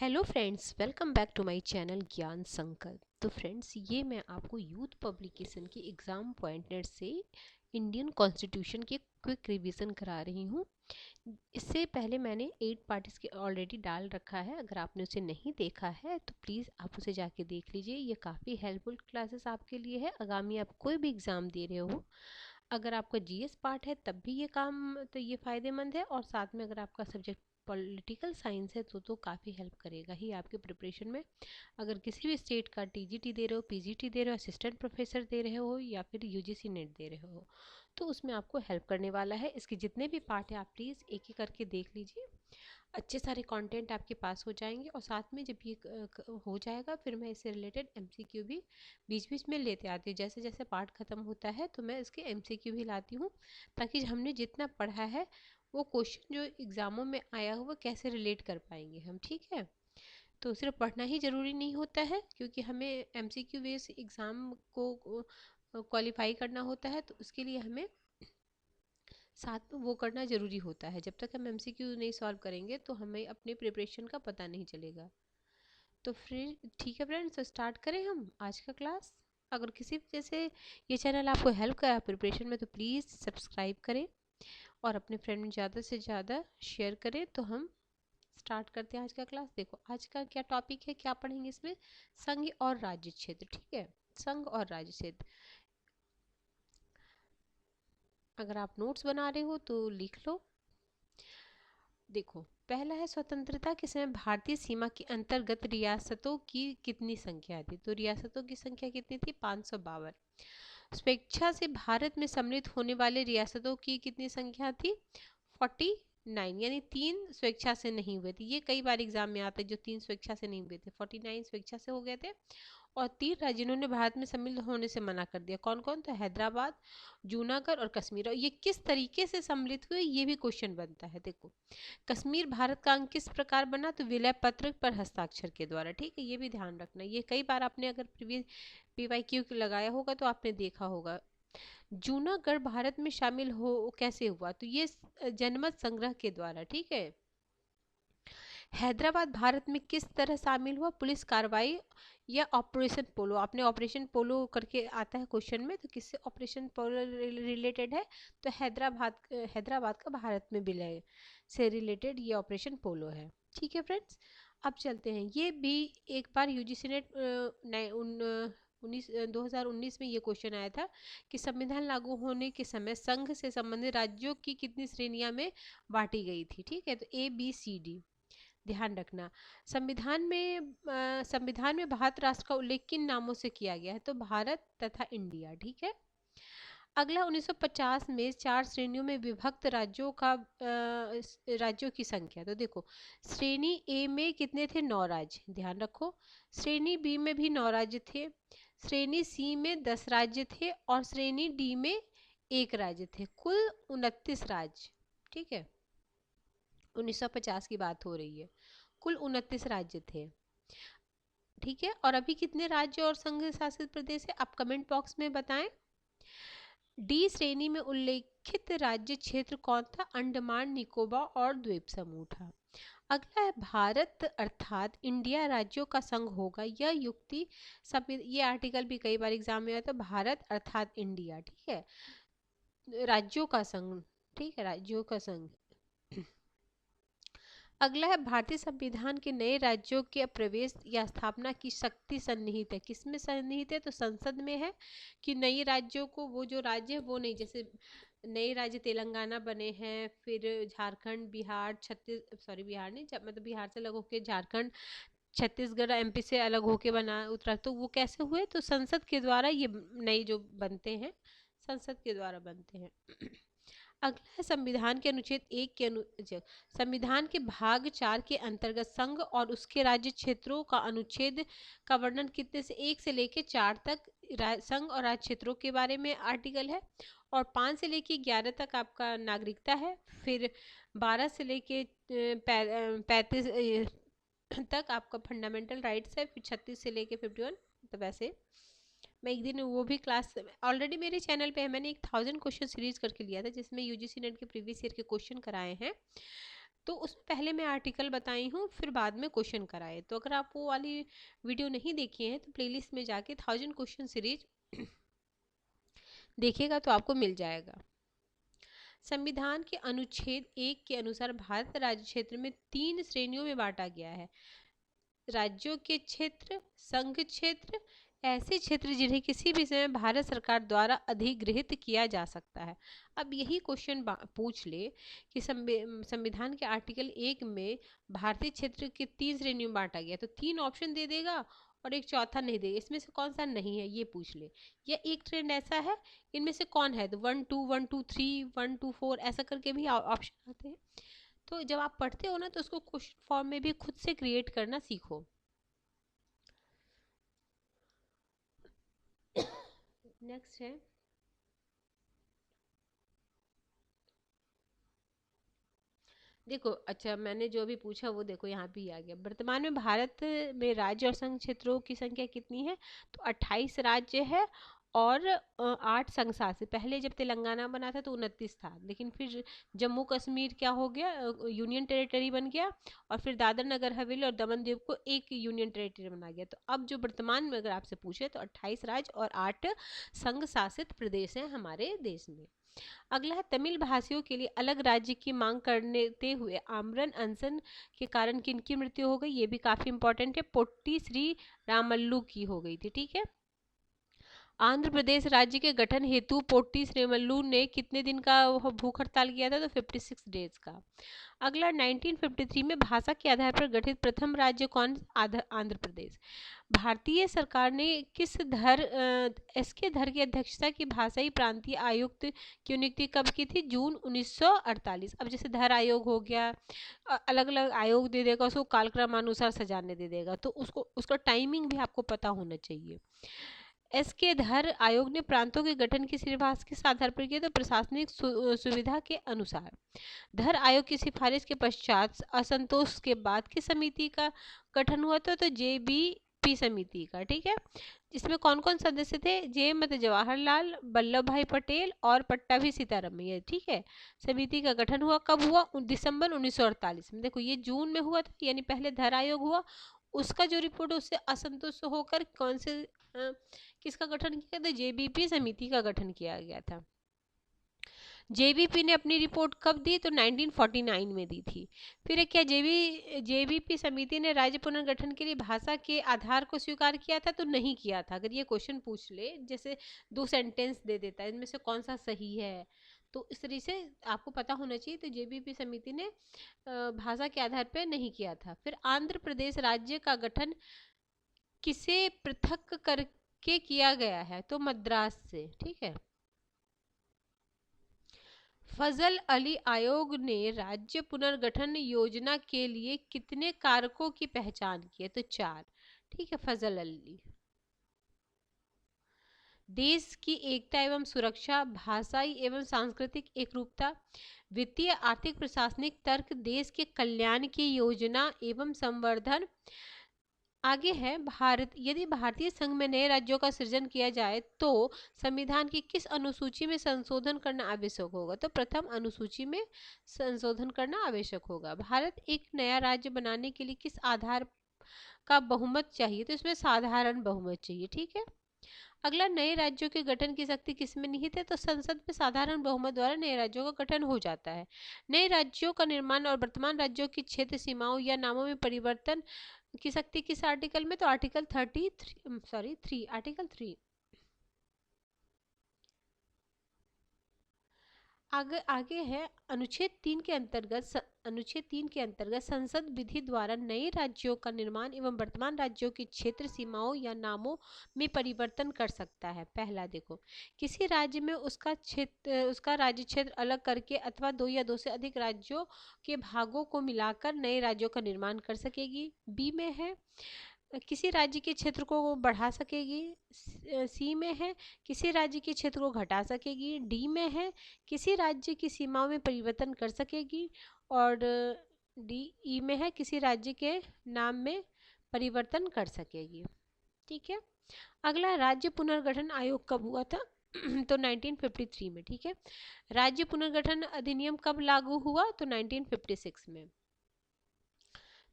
Hello friends, welcome back to my channel Gyan Sankalp. तो friends, ये मैं आपको यूथ पब्लिकेशन की एग्ज़ाम पॉइंटर से इंडियन कॉन्स्टिट्यूशन के क्विक रिवीजन करा रही हूँ। इससे पहले मैंने 8 पार्ट इसके ऑलरेडी डाल रखा है। अगर आपने उसे नहीं देखा है तो प्लीज़ आप उसे जाके देख लीजिए। ये काफ़ी हेल्पफुल क्लासेस आपके लिए है। आगामी आप कोई भी एग्ज़ाम दे रहे हो, अगर आपका जीएस पार्ट है तब भी ये काम तो ये फ़ायदेमंद है, और साथ में अगर आपका सब्जेक्ट पॉलिटिकल साइंस है तो काफ़ी हेल्प करेगा ही आपके प्रिपरेशन में। अगर किसी भी स्टेट का टीजीटी दे रहे हो, पीजीटी दे रहे हो, असिस्टेंट प्रोफेसर दे रहे हो या फिर यूजीसी नेट दे रहे हो, तो उसमें आपको हेल्प करने वाला है। इसके जितने भी पार्ट हैं आप प्लीज़ एक एक करके देख लीजिए। अच्छे सारे कंटेंट आपके पास हो जाएंगे, और साथ में जब ये हो जाएगा फिर मैं इससे रिलेटेड एमसीक्यू भी बीच बीच में लेते आती हूँ। जैसे जैसे पार्ट ख़त्म होता है तो मैं इसके एमसीक्यू भी लाती हूँ, ताकि हमने जितना पढ़ा है वो क्वेश्चन जो एग्ज़ामों में आया हुआ कैसे रिलेट कर पाएंगे हम। ठीक है, तो सिर्फ पढ़ना ही ज़रूरी नहीं होता है, क्योंकि हमें एमसीक्यू बेस एग्ज़ाम को क्वालिफाई करना होता है, तो उसके लिए हमें साथ में वो करना ज़रूरी होता है। जब तक हम एमसीक्यू नहीं सॉल्व करेंगे तो हमें अपने प्रिपरेशन का पता नहीं चलेगा। तो फिर ठीक है फ्रेंड्स, तो स्टार्ट करें हम आज का क्लास। अगर किसी वजह से ये चैनल आपको हेल्प करा प्रिपरेशन में तो प्लीज़ सब्सक्राइब करें और अपने फ्रेंड में ज़्यादा से ज़्यादा शेयर करें। तो हम स्टार्ट करते हैं आज का क्लास। देखो आज का क्या टॉपिक है, क्या पढ़ेंगे इसमें, संघ और राज्य क्षेत्र। ठीक है, संघ और राज्य क्षेत्र। अगर आप नोट्स बना रहे हो तो लिख लो। देखो, पहला है स्वतंत्रता के समय भारतीय सीमा के अंतर्गत रियासतों की कितनी संख्या थी। तो रियासतों की संख्या कितनी थी, 552। स्वेच्छा से भारत में सम्मिलित होने वाले रियासतों की कितनी संख्या थी, 49, यानी 3 स्वेच्छा से नहीं हुए थे। ये कई बार एग्जाम में आता है, जो 3 स्वेच्छा से नहीं हुए थे, 49 स्वेच्छा से हो गए थे। और 3 राज्य जिन्होंने भारत में सम्मिलित होने से मना कर दिया। कौन कौन? तो हैदराबाद, जूनागढ़ और कश्मीर। और ये किस तरीके से सम्मिलित हुए, ये भी क्वेश्चन बनता है। देखो, कश्मीर भारत का अंग किस प्रकार बना, तो विलय पत्र पर हस्ताक्षर के द्वारा। ठीक है, ये भी ध्यान रखना। ये कई बार आपने अगर प्रीवियस पीवाईक्यू लगाया होगा तो आपने देखा होगा। जूनागढ़ भारत में शामिल हो कैसे हुआ, तो ये जनमत संग्रह के द्वारा। ठीक है। हैदराबाद भारत में किस तरह शामिल हुआ, पुलिस कार्रवाई या ऑपरेशन पोलो। आपने ऑपरेशन पोलो करके आता है क्वेश्चन में, तो किससे ऑपरेशन पोलो रिलेटेड है, तो हैदराबाद का भारत में विलय से रिलेटेड ये ऑपरेशन पोलो है। ठीक है फ्रेंड्स, अब चलते हैं। ये भी एक बार यूजीसी नेट 2019 में ये क्वेश्चन आया था कि संविधान लागू होने के समय संघ से संबंधित राज्यों की कितनी श्रेणियां में बांटी गई थी। ठीक है, तो ABCD ध्यान रखना। संविधान में भारत राष्ट्र का उल्लेख किन नामों से किया गया है, तो भारत तथा इंडिया। ठीक है। अगला 1950 में 4 श्रेणियों में विभक्त राज्यों की संख्या। तो देखो, श्रेणी ए में कितने थे, 9 राज्य, ध्यान रखो। श्रेणी बी में भी 9 राज्य थे। श्रेणी सी में 10 राज्य थे, और श्रेणी डी में 1 राज्य थे। कुल 29 राज्य। ठीक है, 1950 की बात हो रही है। कुल 29 राज्य थे। ठीक है, और अभी कितने राज्य और संघ शासित प्रदेश है, आप कमेंट बॉक्स में बताएं। डी श्रेणी में उल्लेखित राज्य क्षेत्र कौन था, अंडमान निकोबार और द्वीप समूह था। अगला है भारत अर्थात इंडिया राज्यों का संघ होगा, यह युक्ति सब। ये आर्टिकल भी कई बार एग्जाम में आया था, भारत अर्थात इंडिया। ठीक है, राज्यों का संघ। ठीक है, राज्यों का संघ। अगला है भारतीय संविधान के नए राज्यों के प्रवेश या स्थापना की शक्ति सन्निहित है। किसमें सन्निहित है, तो संसद में है। कि नए राज्यों को, वो जो राज्य है वो नहीं, जैसे नए राज्य तेलंगाना बने हैं, फिर झारखंड, बिहार, बिहार नहीं, मतलब बिहार से अलग होकर झारखंड, छत्तीसगढ़ एमपी से अलग होके बना उतरा, तो वो कैसे हुए, तो संसद के द्वारा ये नए जो बनते हैं, संसद के द्वारा बनते हैं। अगला है संविधान के अनुच्छेद 1 के संविधान के भाग 4 के अंतर्गत संघ और उसके राज्य क्षेत्रों का अनुच्छेद का वर्णन कितने से 1 से लेके 4 तक संघ और राज्य क्षेत्रों के बारे में आर्टिकल है, और 5 से लेके 11 तक आपका नागरिकता है, फिर 12 से लेके 35 तक आपका फंडामेंटल राइट्स है, फिर 36 से लेके 51। तो वैसे मैं एक दिन वो भी क्लास ऑलरेडी मेरे चैनल पे है, मैंने 1000 क्वेश्चन सीरीज करके लिया था, जिसमें यूजीसी नेट के प्रीवियस ईयर के क्वेश्चन कराए हैं। तो उसमें पहले मैं आर्टिकल बताई हूँ, फिर बाद में क्वेश्चन कराए। तो अगर आप वो वाली वीडियो नहीं देखी है तो प्लेलिस्ट में जाके 1000 क्वेश्चन सीरीज देखिएगा तो आपको मिल जाएगा। संविधान के अनुच्छेद 1 के अनुसार भारत राज्य क्षेत्र में 3 श्रेणियों में बांटा गया है। राज्यों के क्षेत्र, संघ क्षेत्र, ऐसे क्षेत्र जिन्हें किसी भी समय भारत सरकार द्वारा अधिगृहित किया जा सकता है। अब यही क्वेश्चन पूछ ले कि संविधान के आर्टिकल 1 में भारतीय क्षेत्र के 3 श्रेणियों में बांटा गया, तो 3 ऑप्शन दे देगा और एक चौथा नहीं देगा, इसमें से कौन सा नहीं है ये पूछ ले। या एक ट्रेंड ऐसा है, इनमें से कौन है, तो 1 2 1 2 3 1 2 4 ऐसा करके भी ऑप्शन आते हैं। तो जब आप पढ़ते हो ना तो उसको क्वेश्चन फॉर्म में भी खुद से क्रिएट करना सीखो। नेक्स्ट है, देखो अच्छा मैंने जो भी पूछा वो देखो यहाँ भी आ गया। वर्तमान में भारत में राज्य और संघ क्षेत्रों की संख्या कितनी है, तो 28 राज्य है और 8 संघ शासित। पहले जब तेलंगाना बना था तो 29 था, लेकिन फिर जम्मू कश्मीर क्या हो गया, यूनियन टेरिटरी बन गया, और फिर दादर नगर हवेली और दमन दीव को एक यूनियन टेरिटरी बना गया। तो अब जो वर्तमान में अगर आपसे पूछे तो 28 राज्य और 8 संघ शासित प्रदेश हैं हमारे देश में। अगला है, तमिल भाषियों के लिए अलग राज्य की मांग करते हुए आमरण अनशन के कारण किनकी मृत्यु हो गई, ये भी काफी इंपॉर्टेंट है। पोट्टी श्री रामल्लू की हो गई थी, ठीक है। आंध्र प्रदेश राज्य के गठन हेतु पोट्टी श्रीरामुलु ने कितने दिन का भूख हड़ताल किया था, तो 56 डेज का। अगला, 1953 में भाषा के आधार पर गठित प्रथम राज्य कौन, आंध्र प्रदेश। भारतीय सरकार ने किस एस के धर की अध्यक्षता की भाषाई प्रांतीय आयुक्त की नियुक्ति कब की थी, जून 1948। अब जैसे धर आयोग हो गया, अलग अलग आयोग दे देगा, उसको कालक्रमानुसार सजाने दे देगा, तो उसका टाइमिंग भी आपको पता होना चाहिए। एस के धर आयोग ने प्रांतों के गठन की सिफारिश किस आधार पर की, तो प्रशासनिक सुविधा के अनुसार। धर आयोग की सिफारिश के पश्चात असंतोष के बाद किस समिति का गठन हुआ था, तो JBP समिति का, ठीक है। इसमें कौन कौन सदस्य थे, जवाहरलाल, वल्लभ भाई पटेल और पट्टाभी सीतारमैया, ठीक है। समिति का गठन हुआ कब हुआ, दिसंबर 1948 में। देखो ये जून में हुआ था, यानी पहले धर आयोग हुआ, उसका जो रिपोर्ट उससे असंतुष्ट होकर कौन से किसका गठन किया था, JBP समिति का गठन किया गया था। JBP ने अपनी रिपोर्ट कब दी, तो 1949 में दी थी। फिर क्या JBP समिति ने राज्य पुनर्गठन के लिए भाषा के आधार को स्वीकार किया था, तो नहीं किया था। अगर ये क्वेश्चन पूछ ले, जैसे 2 सेंटेंस दे देता है, इनमें से कौन सा सही है, तो इस तरीके से आपको पता होना चाहिए। तो JBP समिति ने भाषा के आधार पर नहीं किया था। फिर आंध्र प्रदेश राज्य का गठन किसे पृथक करके किया गया है, तो मद्रास से, ठीक है। फजल अली आयोग ने राज्य पुनर्गठन योजना के लिए कितने कारकों की पहचान की है, तो 4, ठीक है। फजल अली, देश की एकता एवं सुरक्षा, भाषाई एवं सांस्कृतिक एकरूपता, वित्तीय आर्थिक प्रशासनिक तर्क, देश के कल्याण की योजना एवं संवर्धन। आगे है, यदि भारतीय संघ में नए राज्यों का सृजन किया जाए तो संविधान की किस अनुसूची में संशोधन करना आवश्यक होगा, तो प्रथम अनुसूची में संशोधन करना आवश्यक होगा। भारत एक नया राज्य बनाने के लिए किस आधार का बहुमत चाहिए, तो इसमें साधारण बहुमत चाहिए, ठीक है। अगला, नए राज्यों के गठन की शक्ति किसमें निहित है, तो संसद में साधारण बहुमत द्वारा नए राज्यों का गठन हो जाता है। नए राज्यों का निर्माण और वर्तमान राज्यों की क्षेत्र सीमाओं या नामों में परिवर्तन की शक्ति किस आर्टिकल में, तो आर्टिकल 3 आर्टिकल 3। आगे है, अनुच्छेद 3 के अंतर्गत संसद विधि द्वारा नए राज्यों का निर्माण एवं वर्तमान राज्यों की क्षेत्र सीमाओं या नामों में परिवर्तन कर सकता है। पहला देखो, किसी राज्य में उसका राज्य क्षेत्र अलग करके अथवा 2 या 2 से अधिक राज्यों के भागों को मिलाकर नए राज्यों का निर्माण कर सकेगी। बी में है, किसी राज्य के क्षेत्र को बढ़ा सकेगी। सी में है, किसी राज्य के क्षेत्र को घटा सकेगी। डी में है, किसी राज्य की सीमाओं में परिवर्तन कर सकेगी। और ई में है, किसी राज्य के नाम में परिवर्तन कर सकेगी, ठीक है। अगला, राज्य पुनर्गठन आयोग कब हुआ था, तो 1953 में, ठीक है। राज्य पुनर्गठन अधिनियम कब लागू हुआ? तो 1956 में।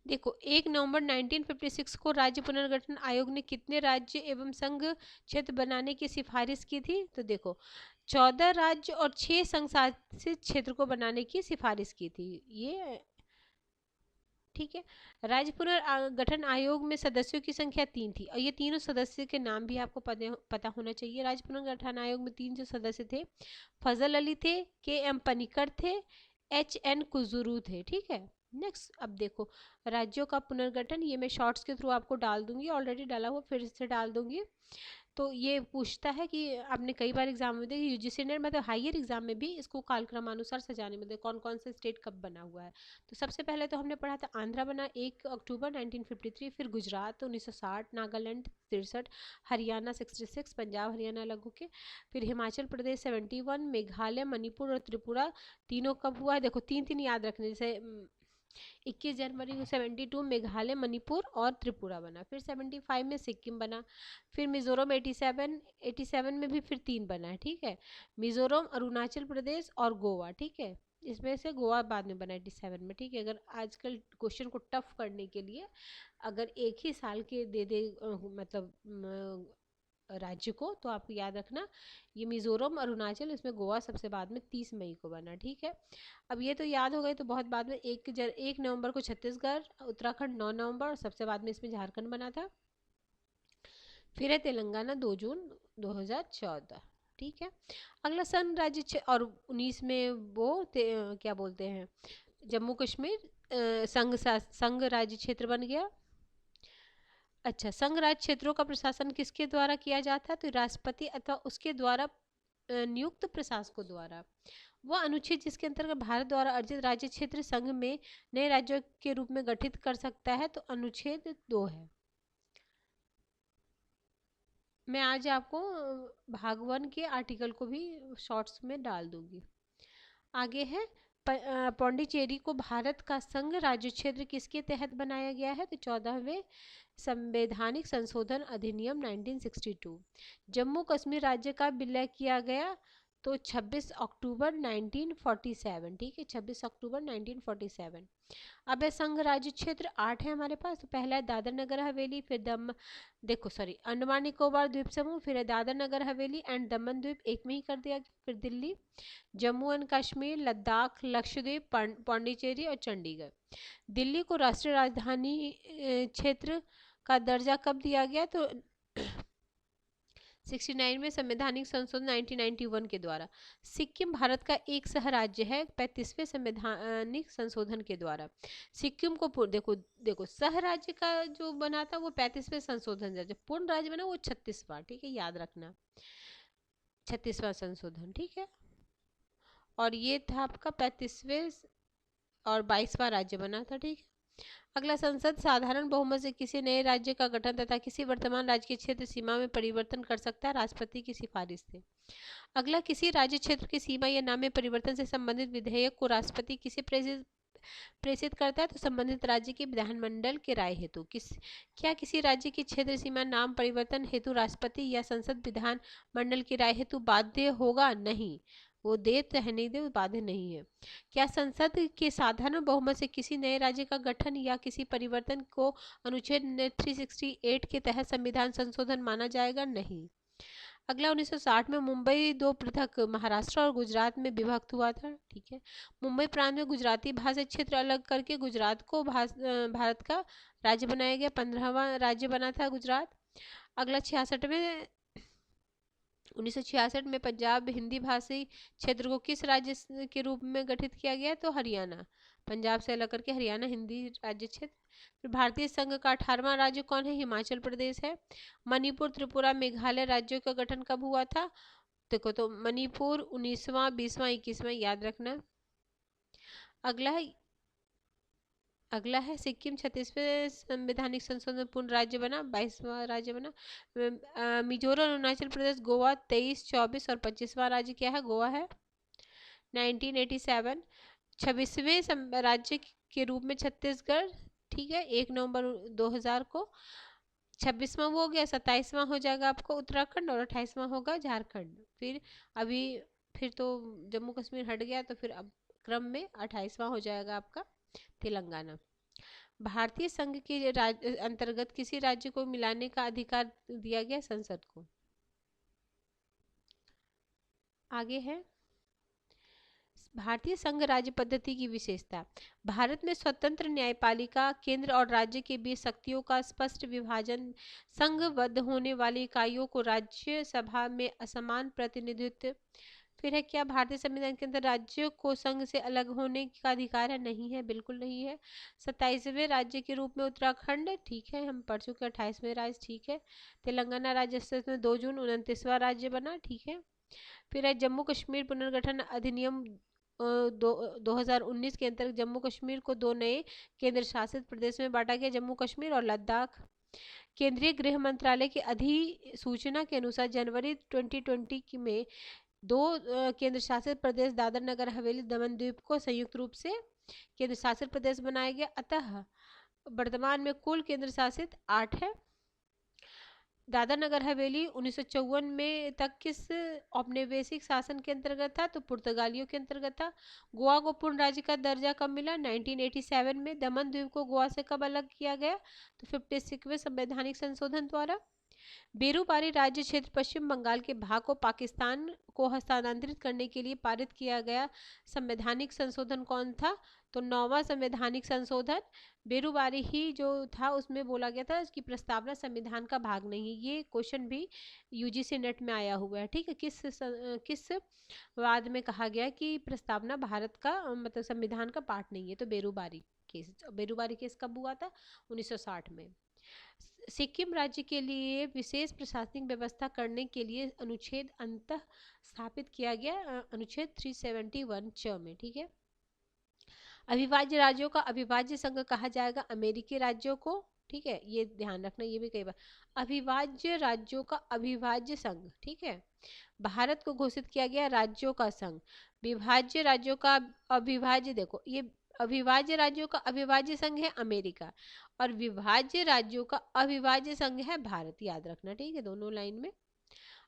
देखो 1 नवंबर 1956 को राज्य पुनर्गठन आयोग ने कितने राज्य एवं संघ क्षेत्र बनाने की सिफारिश की थी? तो देखो 14 राज्य और 6 संघ शासित क्षेत्र को बनाने की सिफारिश की थी ये, ठीक है। राज्य पुनर्गठन आयोग में सदस्यों की संख्या 3 थी और ये तीनों सदस्य के नाम भी आपको पता होना चाहिए। राज्य पुनर्गठन आयोग में 3 जो सदस्य थे, फजल अली थे, के.एम. पनिकर थे, एच.एन. कुजुरू थे, ठीक है। नेक्स्ट अब देखो राज्यों का पुनर्गठन, ये मैं शॉर्ट्स के थ्रू आपको डाल दूंगी, ऑलरेडी डाला हुआ फिर से डाल दूंगी। तो ये पूछता है कि आपने कई बार एग्जाम में देखा, यूजीसी नेट मतलब हायर एग्जाम में भी इसको कालक्रमानुसार सजाने में कौन कौन से स्टेट कब बना हुआ है। तो सबसे पहले तो हमने पढ़ा था आंध्रा बना 1 अक्टूबर 1953, फिर गुजरात 1960, नागालैंड 63, हरियाणा 66, पंजाब हरियाणा अलग होके, फिर हिमाचल प्रदेश 71, मेघालय मणिपुर और त्रिपुरा तीनों कब हुआ है? देखो 3 3 याद रखने, जैसे 21 जनवरी को 72 मेघालय मणिपुर और त्रिपुरा बना, फिर 75 में सिक्किम बना, फिर मिजोरम 87 में भी फिर 3 बना है, ठीक है। मिजोरम, अरुणाचल प्रदेश और गोवा, ठीक है। इसमें से गोवा बाद में बना 87 में, ठीक है। अगर आजकल क्वेश्चन को टफ करने के लिए अगर एक ही साल के दे मतलब राज्य को, तो आप याद रखना ये मिजोरम, अरुणाचल, इसमें गोवा सबसे बाद में 30 मई को बना, ठीक है। अब ये तो याद हो गए, तो बहुत बाद में 1 नवंबर को छत्तीसगढ़, उत्तराखंड 9 नवंबर और सबसे बाद में इसमें झारखंड बना था। फिर है तेलंगाना 2 जून 2014, ठीक है। अगला संघ राज्य और 19 में वो क्या बोलते हैं, जम्मू कश्मीर संघ राज्य क्षेत्र बन गया। अच्छा, संघ राज्य क्षेत्रों का प्रशासन किसके द्वारा किया जाता है? तो राष्ट्रपति अथवा उसके द्वारा नियुक्त प्रशासकों द्वारा। वह अनुच्छेद जिसके अंतर्गत भारत द्वारा अर्जित राज्य क्षेत्र संघ में नए राज्यों के रूप में गठित कर सकता है, तो अनुच्छेद 2 है। मैं आज आपको भाग 1 के आर्टिकल को भी शॉर्ट्स में डाल दूंगी। आगे है पौंडीचेरी को भारत का संघ राज्य क्षेत्र किसके तहत बनाया गया है? तो 14वें संवैधानिक संशोधन अधिनियम 1962। जम्मू कश्मीर राज्य का विलय किया गया तो 26 अक्टूबर 1947, ठीक है, 26 अक्टूबर 1947। अब है संघ राज्य क्षेत्र 8 है हमारे पास। तो पहला है दादर नगर हवेली, फिर अंडमान निकोबार द्वीप समूह, फिर है दादर नगर हवेली एंड दमन द्वीप, एक में ही कर दिया गया, फिर दिल्ली, जम्मू एंड कश्मीर, लद्दाख, लक्षद्वीप, पौंडीचेरी और चंडीगढ़। दिल्ली को राष्ट्रीय राजधानी क्षेत्र का दर्जा कब दिया गया? तो 69 में संवैधानिक संशोधन 1991 के द्वारा। सिक्किम भारत का एक सह राज्य है 35वें संवैधानिक संशोधन के द्वारा। सिक्किम को देखो सह राज्य का जो बना था वो 35वें संशोधन, जब पूर्ण राज्य बना वो 36वां, ठीक है, याद रखना 36वां संशोधन, ठीक है। और ये था आपका 35वें और 22वां राज्य बना था, ठीक है। अगला, संसद साधारण बहुमत से किसी नए राज्य का गठन तथा किसी वर्तमान राज्य की क्षेत्र सीमा में परिवर्तन कर सकता है राष्ट्रपति की सिफारिश से। अगला, किसी राज्य क्षेत्र की सीमा या नाम में परिवर्तन से संबंधित विधेयक को राष्ट्रपति किसे प्रेषित करता है? तो संबंधित राज्य के विधानमंडल के राय हेतु। क्या किसी राज्य की क्षेत्र सीमा नाम परिवर्तन हेतु राष्ट्रपति या संसद विधान मंडल की राय हेतु बाध्य होगा? नहीं, वो दे चाहे नहीं दे, बाध्य नहीं है। क्या संसद के साधारण बहुमत से किसी नए राज्य का गठन या किसी परिवर्तन को अनुच्छेद 368 के तहत संविधान संशोधन माना जाएगा? नहीं। अगला, 1960 में मुंबई 2 पृथक महाराष्ट्र और गुजरात में विभक्त हुआ था, ठीक है। मुंबई प्रांत में गुजराती भाषा क्षेत्र अलग करके गुजरात को भारत का राज्य बनाया गया, 15वां राज्य बना था गुजरात। अगला, 1966 में पंजाब हिंदी भाषी क्षेत्र को किस राज्य के रूप में गठित किया गया? तो हरियाणा, पंजाब से अलग करके हरियाणा हिंदी राज्य क्षेत्र। फिर भारतीय संघ का 18वां राज्य कौन है? हिमाचल प्रदेश है। मणिपुर, त्रिपुरा, मेघालय राज्यों का गठन कब हुआ था? देखो, तो मणिपुर 19वां, 20वां, 21वां, याद रखना। अगला है सिक्किम 36वें संवैधानिक संशोधन पूर्ण राज्य बना, 22वां राज्य बना। मिजोरम, अरुणाचल प्रदेश, गोवा 23, 24 और 25वां राज्य क्या है? गोवा है। 1987 26वें राज्य के रूप में छत्तीसगढ़, ठीक है, 1 नवंबर 2000 को। 26वां वो हो गया, 27वां हो जाएगा आपको उत्तराखंड और 28वां होगा झारखंड। फिर अभी फिर तो जम्मू कश्मीर हट गया, तो फिर अब क्रम में 28वां हो जाएगा आपका तेलंगाना। भारतीय संघ के अंतर्गत किसी राज्य को मिलाने का अधिकार दिया गया संसद को। आगे है भारतीय संघ राज्य पद्धति की विशेषता। भारत में स्वतंत्र न्यायपालिका, केंद्र और राज्य के बीच शक्तियों का स्पष्ट विभाजन, संघबद्ध होने वाली इकाइयों को राज्यसभा में असमान प्रतिनिधित्व। फिर है क्या भारतीय संविधान के अंदर राज्य को संघ से अलग होने का अधिकार है? नहीं है, बिल्कुल नहीं है। 27वें राज्य के रूप में उत्तराखंड, ठीक है, हम पढ़ चुके। 28वें राज्य, ठीक है। तेलंगाना राज्य अस्तित्व में 2 जून 29वां राज्य बना, ठीक है। फिर है जम्मू कश्मीर पुनर्गठन अधिनियम 2019 के अंतर्गत जम्मू कश्मीर को 2 नए केंद्र शासित प्रदेश में बांटा गया, जम्मू कश्मीर और लद्दाख। केंद्रीय गृह मंत्रालय की अधिसूचना के अनुसार जनवरी 2020 में 2 केंद्र शासित प्रदेश दादर नगर हवेली दमन द्वीप को संयुक्त रूप से केंद्र शासित प्रदेश बनाया गया। अतः वर्तमान में कुल केंद्र शासित 8 है। दादर नगर हवेली 1954 में तक किस औपनिवेशिक शासन के अंतर्गत था? तो पुर्तगालियों के अंतर्गत था। गोवा को पूर्ण राज्य का दर्जा कब मिला? 1987 में। दमन द्वीप को गोवा से कब अलग किया गया? तो 56वें संवैधानिक संशोधन द्वारा। बेरूबारी राज्य क्षेत्र पश्चिम बंगाल के भाग को पाकिस्तान को हस्तांतरित करने के लिए पारित किया गया संवैधानिक संशोधन कौन था? तो 9वां संवैधानिक संशोधन। बेरूबारी ही जो था उसमें बोला गया था कि प्रस्तावना संविधान का भाग नहीं है। ये क्वेश्चन भी यूजीसी नेट में आया हुआ है, ठीक है। किस वाद में कहा गया कि प्रस्तावना भारत का मतलब संविधान का पार्ट नहीं है? तो बेरूबारी केस। बेरूबारी केस कब हुआ था? 1960 में। सिक्किम राज्य के लिए विशेष प्रशासनिक व्यवस्था करने के लिए अनुच्छेद अंतः स्थापित किया गया, अनुच्छेद 371 च में, ठीक है। अविभाज्य राज्यों का अविभाज्य संघ कहा जाएगा अमेरिकी राज्यों को, ठीक है, ये ध्यान रखना, ये भी कई बार। अविभाज्य राज्यों का अविभाज्य संघ, ठीक है। भारत को घोषित किया गया राज्यों का संघ। विभाज्य राज्यों का अविभाज्य, देखो ये अविभाज्य राज्यों का अविभाज्य संघ है अमेरिका, और विभाज्य राज्यों का अविभाज्य संघ है भारत, याद रखना, ठीक है, दोनों लाइन में।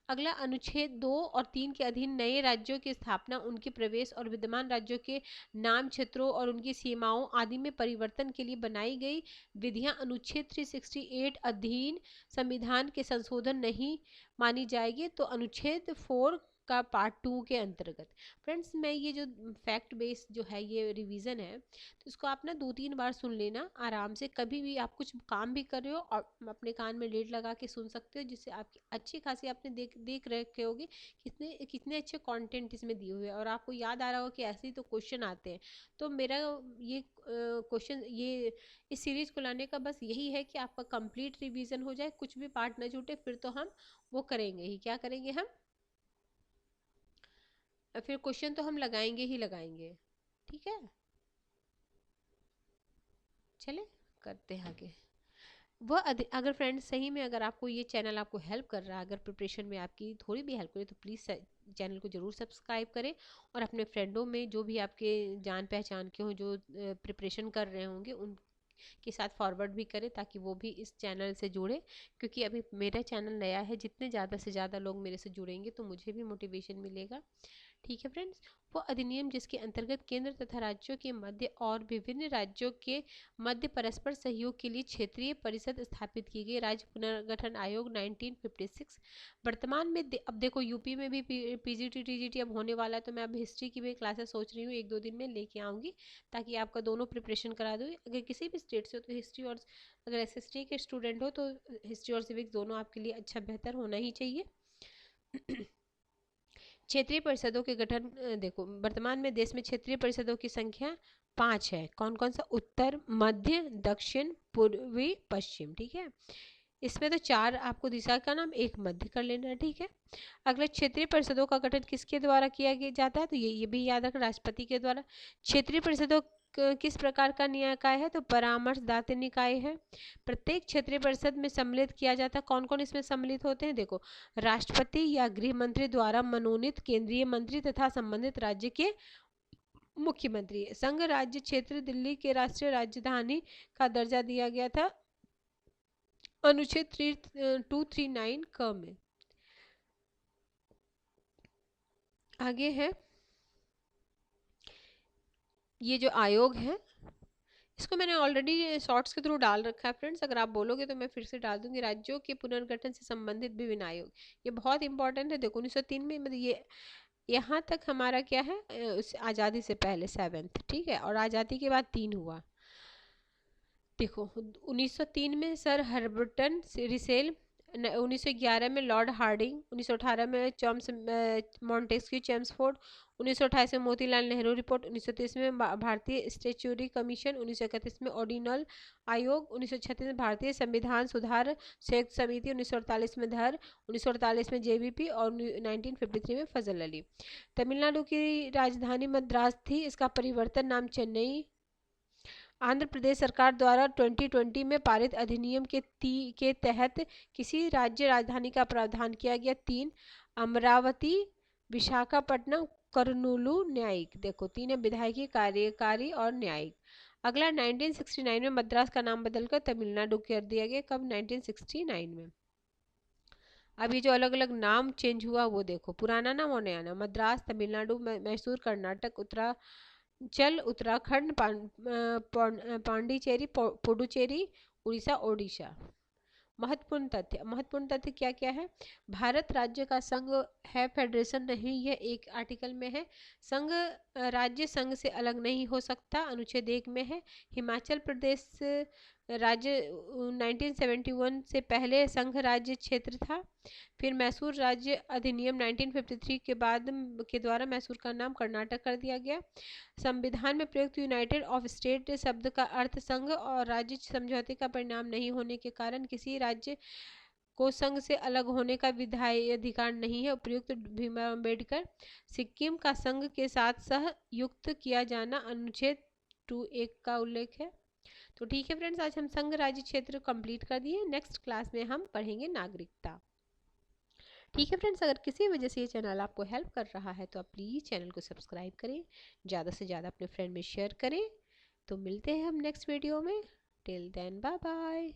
अगला अनुच्छेद 2 और 3 के अधीन नए राज्यों की स्थापना, उनके प्रवेश और विद्यमान राज्यों के नाम, क्षेत्रों और उनकी सीमाओं आदि में परिवर्तन के लिए बनाई गई विधियां अनुच्छेद 368 अधीन संविधान के संशोधन नहीं मानी जाएगी। तो अनुच्छेद 4 का पार्ट 2 के अंतर्गत। फ्रेंड्स, मैं ये जो फैक्ट बेस जो है ये रिवीजन है, तो इसको आप ना 2-3 बार सुन लेना आराम से। कभी भी आप कुछ काम भी कर रहे हो और अपने कान में लीड लगा के सुन सकते हो, जिससे आपकी अच्छी खासी आपने देख रखे होगे कितने अच्छे कंटेंट इसमें दिए हुए हैं, और आपको याद आ रहा हो कि ऐसे ही तो क्वेश्चन आते हैं। तो मेरा ये क्वेश्चन ये इस सीरीज को लाने का बस यही है कि आपका कंप्लीट रिवीजन हो जाए, कुछ भी पार्ट ना छूटे। फिर तो हम वो करेंगे ही, क्या करेंगे हम, फिर क्वेश्चन तो हम लगाएंगे ही लगाएंगे, ठीक है। चले करते हैं आगे। वह अगर फ्रेंड्स सही में अगर आपको ये चैनल आपको हेल्प कर रहा है, अगर प्रिपरेशन में आपकी थोड़ी भी हेल्प करे, तो प्लीज़ चैनल को ज़रूर सब्सक्राइब करें, और अपने फ्रेंडों में जो भी आपके जान पहचान के हों जो प्रिपरेशन कर रहे होंगे उन के साथ फॉरवर्ड भी करें, ताकि वो भी इस चैनल से जुड़े। क्योंकि अभी मेरा चैनल नया है, जितने ज़्यादा से ज़्यादा लोग मेरे से जुड़ेंगे तो मुझे भी मोटिवेशन मिलेगा, ठीक है फ्रेंड्स। वो अधिनियम जिसके अंतर्गत केंद्र तथा राज्यों के मध्य और विभिन्न राज्यों के मध्य परस्पर सहयोग के लिए क्षेत्रीय परिषद स्थापित की गई, राज्य पुनर्गठन आयोग 1956। वर्तमान में अब देखो यूपी में भी पीजीटी टीजीटी अब होने वाला है, तो मैं अब हिस्ट्री की भी क्लासेस सोच रही हूँ 1-2 दिन में लेके आऊँगी, ताकि आपका दोनों प्रिपरेशन करा दूँ। अगर किसी भी स्टेट से हो तो हिस्ट्री, और अगर एसएसटी के स्टूडेंट हो तो हिस्ट्री और सिविक्स दोनों आपके लिए अच्छा बेहतर होना ही चाहिए। क्षेत्रीय परिषदों के गठन, देखो वर्तमान में देश में क्षेत्रीय परिषदों की संख्या 5 है। कौन कौन सा? उत्तर, मध्य, दक्षिण, पूर्वी, पश्चिम, ठीक है। इसमें तो 4 आपको दिशा का नाम, 1 मध्य कर लेना, ठीक है। अगला, क्षेत्रीय परिषदों का गठन किसके द्वारा किया जाता है? तो ये भी याद रखना, राष्ट्रपति के द्वारा। क्षेत्रीय परिषदों किस प्रकार का निकाय है? तो परामर्शदात्री निकाय है। प्रत्येक क्षेत्रीय परिषद में सम्मिलित किया जाता है। कौन कौन इसमें सम्मिलित होते हैं? देखो, राष्ट्रपति या गृह मंत्री द्वारा मनोनीत केंद्रीय मंत्री तथा संबंधित राज्य के मुख्यमंत्री। संघ राज्य क्षेत्र दिल्ली के राष्ट्रीय राजधानी का दर्जा दिया गया था अनुच्छेद 239 क में। आगे है ये जो आयोग है, इसको मैंने ऑलरेडी शॉर्ट्स के थ्रू डाल रखा है फ्रेंड्स, अगर आप बोलोगे तो मैं फिर से डाल दूंगी। राज्यों के पुनर्गठन से संबंधित विभिन्न आयोग, ये बहुत इंपॉर्टेंट है। देखो 1903 में, मतलब ये यहाँ तक हमारा क्या है, आज़ादी से पहले 7th, ठीक है, और आज़ादी के बाद 3 हुआ। देखो 1903 में सर हर्बर्टन रिसेल, 1911 में लॉर्ड हार्डिंग, 1918 में चॉम्स मॉन्टेस्क्यू चेम्सफोर्ड, 1928 में मोतीलाल नेहरू रिपोर्ट, 1930 में भारतीय स्टैट्यूटरी कमीशन, 1931 में ऑर्डिनल आयोग, 1936 में भारतीय संविधान सुधार संयुक्त समिति, 1948 में धर, 1948 में जेबीपी और 1953 में फजल अली। तमिलनाडु की राजधानी मद्रास थी, इसका परिवर्तन नाम चेन्नई। आंध्र प्रदेश सरकार द्वारा 2020 में पारित अधिनियम के तहत किसी राज्य राजधानी का प्रावधान किया गया। 3 अमरावती, विशाखापट्टनम, कर्नूलू। न्यायिक, देखो 3 है, विधायकी, कार्यकारी और न्यायिक। अगला 1969 में मद्रास का नाम बदलकर तमिलनाडु कर दिया गया। कब? 1969 में। अब ये जो अलग अलग नाम चेंज हुआ वो देखो, पुराना नाम और नया नाम। मद्रास तमिलनाडु, मैसूर कर्नाटक, उत्तरांचल उत्तराखंड, पांडिचेरी पुडुचेरी, उड़ीसा ओडिशा। महत्वपूर्ण तथ्य क्या क्या है? भारत राज्य का संघ है, फेडरेशन नहीं। यह एक आर्टिकल में है। संघ राज्य संघ से अलग नहीं हो सकता, अनुच्छेद 1 में है। हिमाचल प्रदेश राज्य 1971 से पहले संघ राज्य क्षेत्र था। फिर मैसूर राज्य अधिनियम 1953 के बाद के द्वारा मैसूर का नाम कर्नाटक कर दिया गया। संविधान में प्रयुक्त यूनाइटेड ऑफ स्टेट शब्द का अर्थ संघ और राज्य समझौते का परिणाम नहीं होने के कारण किसी राज्य को संघ से अलग होने का विधायी अधिकार नहीं है। उपयुक्त भीमराव अम्बेडकर। सिक्किम का संघ के साथ सहयुक्त किया जाना अनुच्छेद 2(1) का उल्लेख है। तो ठीक है फ्रेंड्स, आज हम संघ राज्य क्षेत्र कंप्लीट कर दिए। नेक्स्ट क्लास में हम पढ़ेंगे नागरिकता। ठीक है फ्रेंड्स, अगर किसी वजह से ये चैनल आपको हेल्प कर रहा है तो आप प्लीज़ चैनल को सब्सक्राइब करें, ज़्यादा से ज़्यादा अपने फ्रेंड में शेयर करें। तो मिलते हैं हम नेक्स्ट वीडियो में। Till then bye bye.